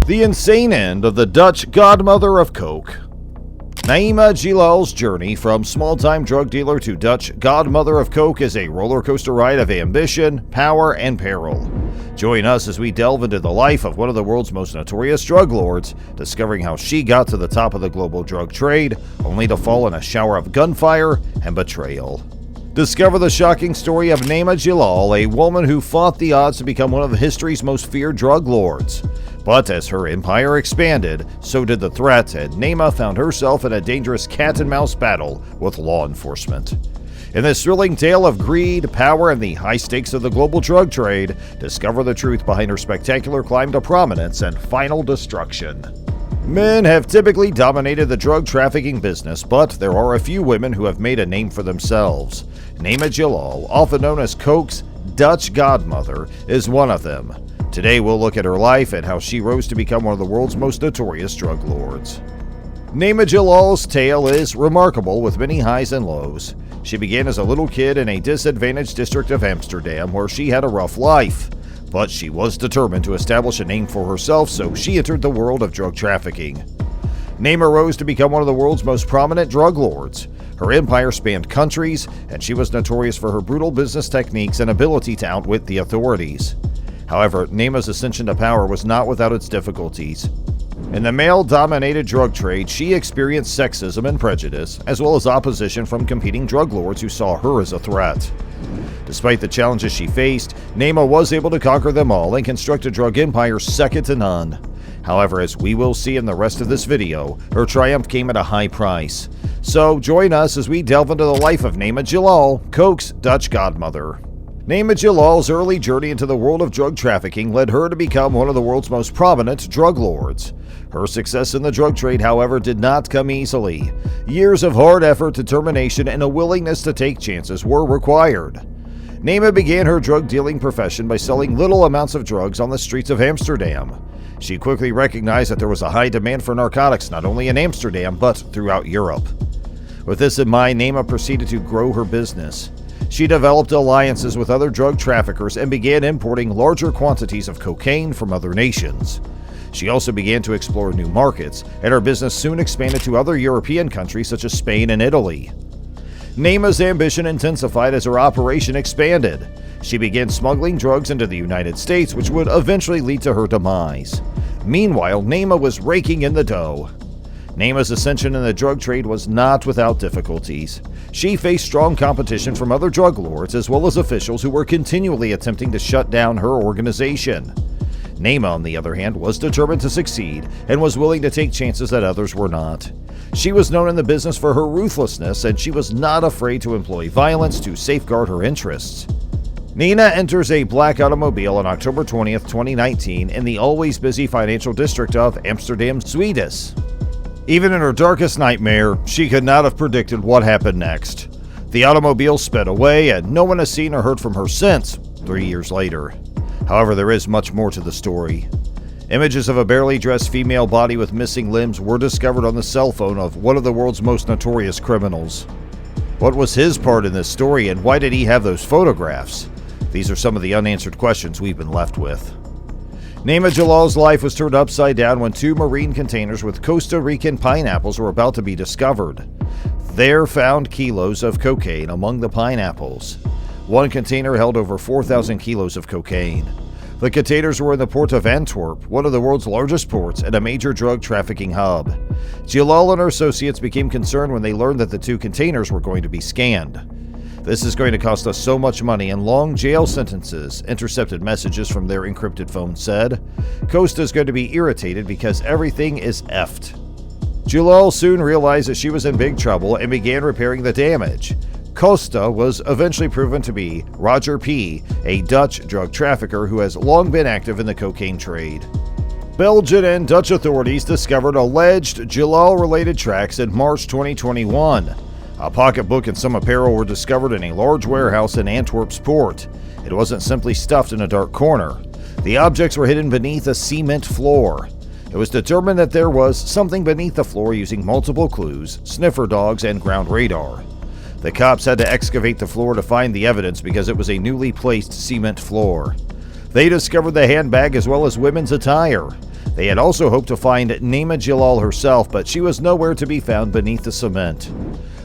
The insane end of the Dutch Godmother of Coke. Naima Jillal's journey from small-time drug dealer to Dutch Godmother of Coke is a roller coaster ride of ambition, power, and peril. Join us as we delve into the life of one of the world's most notorious drug lords, discovering how she got to the top of the global drug trade, only to fall in a shower of gunfire and betrayal. Discover the shocking story of Naima Jillal, a woman who fought the odds to become one of history's most feared drug lords. But as her empire expanded, so did the threat, and Naima found herself in a dangerous cat-and-mouse battle with law enforcement. In this thrilling tale of greed, power, and the high stakes of the global drug trade, discover the truth behind her spectacular climb to prominence and final destruction. Men have typically dominated the drug trafficking business, but there are a few women who have made a name for themselves. Naima Jillal, often known as Coke's Dutch Godmother, is one of them. Today we'll look at her life and how she rose to become one of the world's most notorious drug lords. Naima Jillal's tale is remarkable, with many highs and lows. She began as a little kid in a disadvantaged district of Amsterdam where she had a rough life. But she was determined to establish a name for herself, so she entered the world of drug trafficking. Naima rose to become one of the world's most prominent drug lords. Her empire spanned countries, and she was notorious for her brutal business techniques and ability to outwit the authorities. However, Naima's ascension to power was not without its difficulties. In the male-dominated drug trade, she experienced sexism and prejudice, as well as opposition from competing drug lords who saw her as a threat. Despite the challenges she faced, Naima was able to conquer them all and construct a drug empire second to none. However, as we will see in the rest of this video, her triumph came at a high price. So join us as we delve into the life of Naima Jillal, Coke's Dutch Godmother. Naima Jillal's early journey into the world of drug trafficking led her to become one of the world's most prominent drug lords. Her success in the drug trade, however, did not come easily. Years of hard effort, determination, and a willingness to take chances were required. Naima began her drug dealing profession by selling little amounts of drugs on the streets of Amsterdam. She quickly recognized that there was a high demand for narcotics not only in Amsterdam but throughout Europe. With this in mind, Naima proceeded to grow her business. She developed alliances with other drug traffickers and began importing larger quantities of cocaine from other nations. She also began to explore new markets, and her business soon expanded to other European countries such as Spain and Italy. Naima's ambition intensified as her operation expanded. She began smuggling drugs into the United States, which would eventually lead to her demise. Meanwhile, Naima was raking in the dough. Naima's ascension in the drug trade was not without difficulties. She faced strong competition from other drug lords as well as officials who were continually attempting to shut down her organization. Naima, on the other hand, was determined to succeed and was willing to take chances that others were not. She was known in the business for her ruthlessness, and she was not afraid to employ violence to safeguard her interests. Nina enters a black automobile on October 20th, 2019 in the always busy financial district of Amsterdam, Sweden. Even in her darkest nightmare, she could not have predicted what happened next. The automobile sped away, and no one has seen or heard from her since, 3 years later. However, there is much more to the story. Images of a barely dressed female body with missing limbs were discovered on the cell phone of one of the world's most notorious criminals. What was his part in this story, and why did he have those photographs? These are some of the unanswered questions we've been left with. Naima Jillal's life was turned upside down when 2 marine containers with Costa Rican pineapples were about to be discovered. There found kilos of cocaine among the pineapples. One container held over 4,000 kilos of cocaine. The containers were in the port of Antwerp, one of the world's largest ports and a major drug trafficking hub. Jillal and her associates became concerned when they learned that the 2 containers were going to be scanned. "This is going to cost us so much money and long jail sentences," intercepted messages from their encrypted phone said. Costa is going to be irritated because everything is effed. Jillal soon realized that she was in big trouble and began repairing the damage. Costa was eventually proven to be Roger P., a Dutch drug trafficker who has long been active in the cocaine trade. Belgian and Dutch authorities discovered alleged Jillal-related tracks in March 2021. A pocketbook and some apparel were discovered in a large warehouse in Antwerp's port. It wasn't simply stuffed in a dark corner. The objects were hidden beneath a cement floor. It was determined that there was something beneath the floor using multiple clues, sniffer dogs, and ground radar. The cops had to excavate the floor to find the evidence because it was a newly placed cement floor. They discovered the handbag as well as women's attire. They had also hoped to find Naima Jillal herself, but she was nowhere to be found beneath the cement.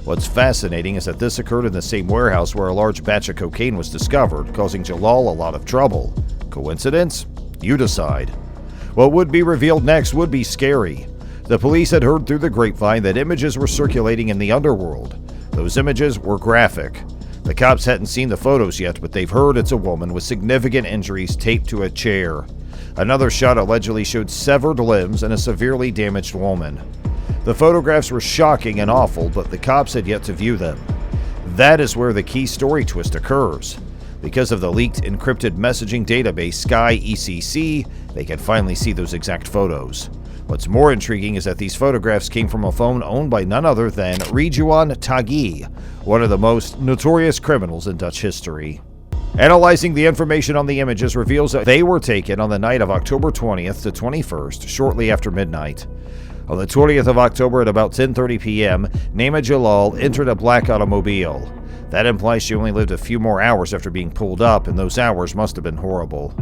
What's fascinating is that this occurred in the same warehouse where a large batch of cocaine was discovered, causing Jillal a lot of trouble. Coincidence? You decide. What would be revealed next would be scary. The police had heard through the grapevine that images were circulating in the underworld. Those images were graphic. The cops hadn't seen the photos yet, but they've heard it's a woman with significant injuries taped to a chair. Another shot allegedly showed severed limbs and a severely damaged woman. The photographs were shocking and awful, but the cops had yet to view them. That is where the key story twist occurs. Because of the leaked encrypted messaging database Sky ECC, they can finally see those exact photos. What's more intriguing is that these photographs came from a phone owned by none other than ridouan Taghi, one of the most notorious criminals in Dutch history. Analyzing the information on the images reveals that they were taken on the night of October 20th to 21st, shortly after midnight. On the 20th of October at about 10:30 p.m., Naima Jillal entered a black automobile. That implies she only lived a few more hours after being pulled up, and those hours must have been horrible.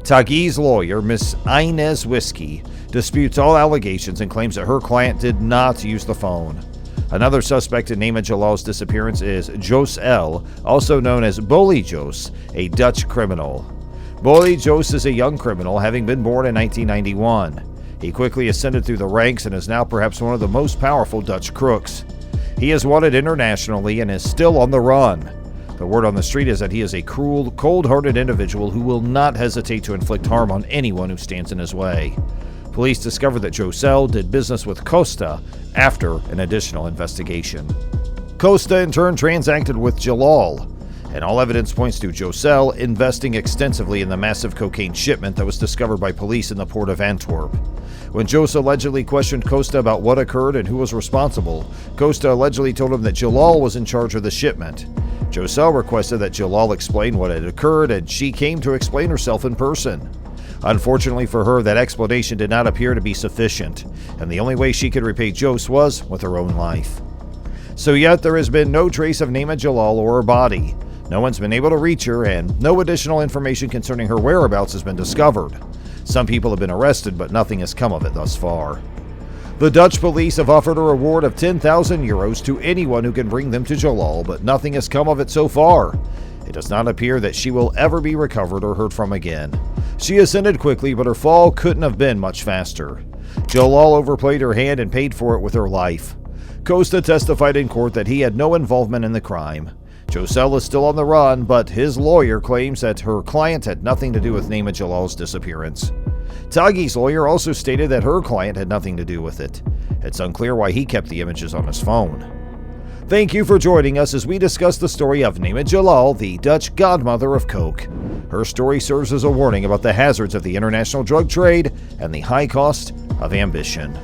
Taghi's lawyer, Miss Inez Whiskey, disputes all allegations and claims that her client did not use the phone. Another suspect in Naima Jillal's disappearance is Jillal, also known as Bully Jos, a Dutch criminal. Bully Jos is a young criminal, having been born in 1991. He quickly ascended through the ranks and is now perhaps one of the most powerful Dutch crooks. He is wanted internationally and is still on the run. The word on the street is that he is a cruel, cold-hearted individual who will not hesitate to inflict harm on anyone who stands in his way. Police discovered that Jillal did business with Costa after an additional investigation. Costa in turn transacted with Jillal, and all evidence points to Jillal investing extensively in the massive cocaine shipment that was discovered by police in the port of Antwerp. When Jos allegedly questioned Costa about what occurred and who was responsible, Costa allegedly told him that Jillal was in charge of the shipment. Jillal requested that Jillal explain what had occurred, and she came to explain herself in person. Unfortunately for her, that explanation did not appear to be sufficient, and the only way she could repay Jos was with her own life. So yet there has been no trace of Naima Jillal or her body. No one's been able to reach her, and no additional information concerning her whereabouts has been discovered. Some people have been arrested, but nothing has come of it thus far. The Dutch police have offered a reward of 10,000 euros to anyone who can bring them to Jillal, but nothing has come of it so far. It does not appear that she will ever be recovered or heard from again. She ascended quickly, but her fall couldn't have been much faster. Jillal overplayed her hand and paid for it with her life. Costa testified in court that he had no involvement in the crime. Jillal is still on the run, but his lawyer claims that her client had nothing to do with Naima Jillal's disappearance. Taghi's lawyer also stated that her client had nothing to do with it. It's unclear why he kept the images on his phone. Thank you for joining us as we discuss the story of Naima Jillal, the Dutch Godmother of Coke. Her story serves as a warning about the hazards of the international drug trade and the high cost of ambition.